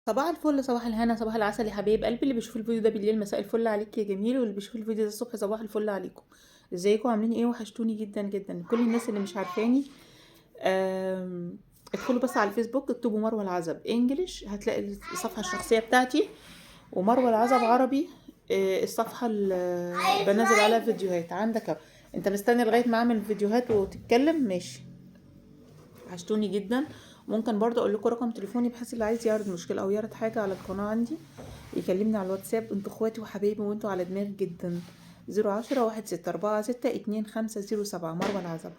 صباح الفل، صباح الهنا، صباح العسل يا حبايب قلبي. اللي بيشوف الفيديو ده بالليل مساء الفل عليك يا جميل، واللي بيشوف الفيديو ده الصبح صباح الفل عليكم. ازيكم؟ عاملين ايه؟ وحشتوني جدا جدا. كل الناس اللي مش عارفاني، ادخلوا بس على الفيسبوك، اكتبوا مروه العزب انجليش، هتلاقي الصفحه الشخصيه بتاعتي، ومروه العزب عربي. الصفحه اللي بنزل عليها فيديوهات عندك اهو. انت مستني لغايه ما اعمل فيديوهات وتتكلم؟ ماشي. وحشتوني جدا. ممكن برضه اقول لكم رقم تليفوني، بحيث اللي عايز يعرض مشكله او يعرض حاجه على القناه عندي يكلمني على الواتساب. انتوا اخواتي وحبايبي وانتوا على دماغي جدا. 010 1646 6250 7 مروه العزب.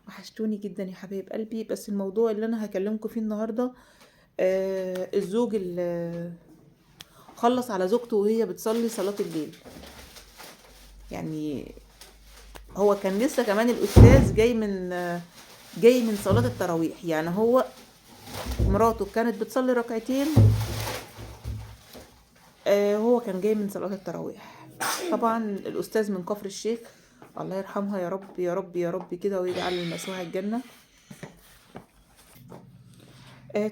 وحشتوني جدا يا حبايب قلبي. بس الموضوع اللي انا هكلمكم فيه النهارده، الزوج اللي خلص على زوجته وهي بتصلي صلاه الليل. يعني هو كان لسه كمان الاستاذ جاي من صلاه التراويح. يعني هو مراته كانت بتصلي ركعتين، هو كان جاي من صلاة التراويح. طبعا الأستاذ من كفر الشيخ، الله يرحمها يا رب يا رب يا رب كده، ويجعل المسواه الجنة.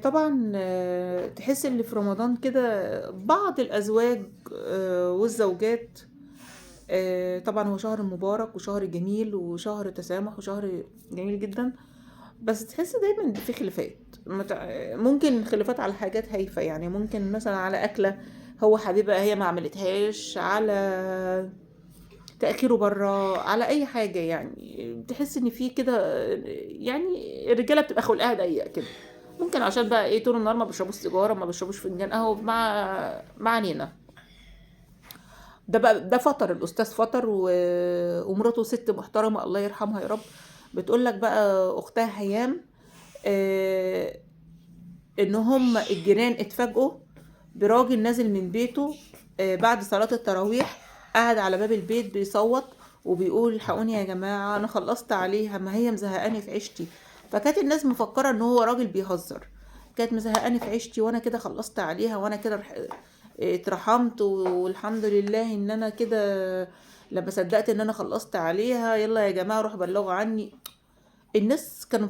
طبعا تحس ان في رمضان كده بعض الأزواج والزوجات، طبعا هو شهر مبارك وشهر جميل وشهر تسامح وشهر جميل جدا، بس تحس دايما في خلافات. ممكن خلافات على حاجات هايفة، يعني ممكن مثلا على أكلة هو حبيبها هي ما عملتهاش، على تأخيره بره، على أي حاجة. يعني تحس إن في كده، يعني الرجالة بتبقى خلقها ضيق كده. ممكن عشان بقى ايه، طول النهار ما بيشربوش سيجارة، ما بيشربوش فنجان قهوة مع نينا. ده بقى ده فطر الأستاذ فطر ومراته ست محترمة الله يرحمها يا رب. بتقول لك بقى أختها هيام، آه، ان هم الجيران اتفاجئوا براجل نازل من بيته بعد صلاة التراويح، قاعد على باب البيت بيصوت وبيقول الحقوني يا جماعة انا خلصت عليها، ما هي مزهقاني في عيشتي. فكانت الناس مفكرة ان هو راجل بيهزر. كانت مزهقاني في عيشتي وانا كده خلصت عليها، وانا كده اترحمت والحمد لله ان انا كده لما صدقت ان انا خلصت عليها، يلا يا جماعة روح بلغوا عني. الناس كانوا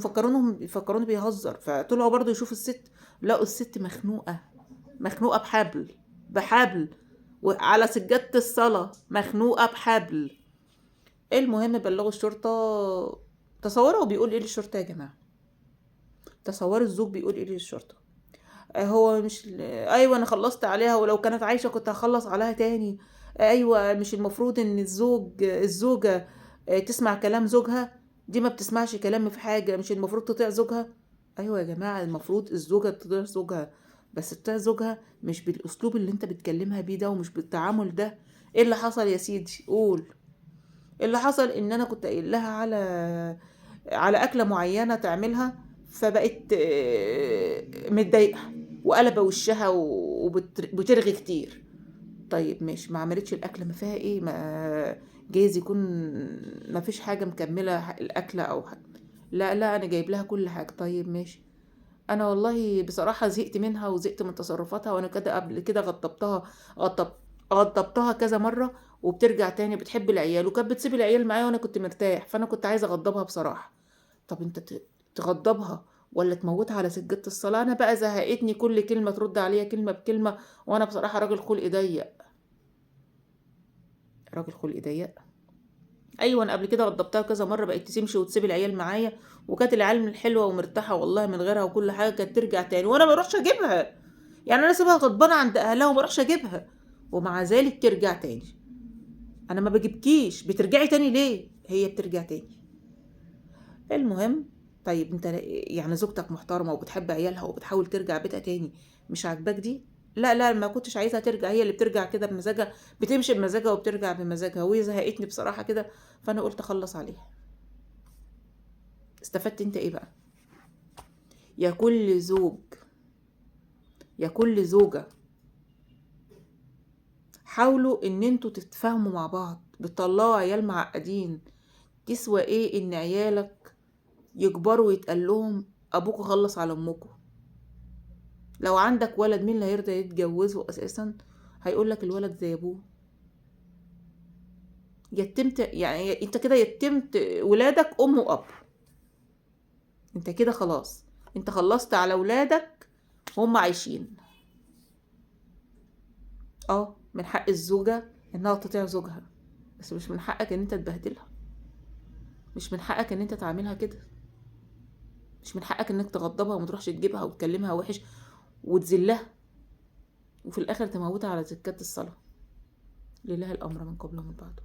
يفكروني بيهزر، فطلعوا برضو يشوفوا الست، لقوا الست مخنوقة، مخنوقة بحبل وعلى سجادة الصلاة مخنوقة بحبل. المهم بلغوا الشرطة. تصوروا بيقول ايه للشرطة يا جماعة؟ تصوروا الزوج بيقول ايه للشرطة؟ هو مش ايوه انا خلصت عليها، ولو كانت عايشة كنت هخلص عليها تاني. ايوه مش المفروض ان الزوجة تسمع كلام زوجها؟ دي ما بتسمعش كلام في حاجة، مش المفروض تطيع زوجها؟ ايوه يا جماعة المفروض الزوجة تطيع زوجها، بس تطيع زوجها مش بالاسلوب اللي انت بتكلمها بيه ده، ومش بالتعامل ده. ايه اللي حصل يا سيدي؟ قول. اللي حصل ان انا كنت قايل لها على اكله معينه تعملها، فبقت متضايقه وقلبه وشها وبترغي كتير. طيب ماشي، ما عملتش الاكله، ما فيها ايه؟ ما جايز يكون ما فيش حاجه مكمله الاكله او حاجه. لا لا انا جايب لها كل حاجه. طيب ماشي. انا والله بصراحه زهقت منها وزهقت من تصرفاتها، وانا كده قبل كده غضب غضبتها كذا مره، وبترجع تاني بتحب العيال، وكانت بتسيب العيال معايا وانا كنت مرتاح، فانا كنت عايزه اغضبها بصراحه. طب انت تغضبها ولا تموتها على سجادة الصلاة؟ انا بقى زهقتني كل كلمة ترد عليها كلمة بكلمة، وانا بصراحة راجل خلق ضيق. راجل خلق ضيق. ايوه انا قبل كده غضبتها كذا مرة، بقت تمشي وتسيب العيال معايا، وكانت العيال حلوة ومرتاحة والله من غيرها، وكل حاجة كانت ترجع تاني وانا ما اروحش اجيبها. يعني انا سيبها غضبانة عند اهلها وما اروحش اجيبها، ومع ذلك ترجع تاني. انا ما بجيبكيش، بترجعي تاني ليه؟ هي بترجع تاني. المهم، طيب انت يعني زوجتك محترمة وبتحب عيالها وبتحاول ترجع بيتها تاني، مش عاجباك دي؟ لا لا ما كنتش عايزها ترجع، هي اللي بترجع كده بمزاجها، بتمشي بمزاجها وبترجع بمزاجها، وهي زهقتني بصراحة كده، فانا قلت اخلص عليها. استفدت انت ايه بقى؟ يا كل زوج، يا كل زوجة، حاولوا ان انتوا تتفاهموا مع بعض. بتطلعوا عيال معقدين. تسوى ايه ان عيالك يكبروا ويتقال لهم ابوكوا خلص على امكوا؟ لو عندك ولد مين اللي هيرضى يتجوزه اساسا؟ هيقولك الولد زي ابوه. يتمت، يعني انت كده يتمت ولادك ام واب. انت كده خلاص، انت خلصت على ولادك هم عايشين. من حق الزوجة انها تطيع زوجها، بس مش من حقك ان انت تبهدلها، مش من حقك ان انت تعاملها كده، مش من حقك انك تغضبها وما تروحش تجيبها وتكلمها وحش وتذلها وفي الاخر تموتها على زكاة الصلاة. لله الامر من قبل ومن بعد.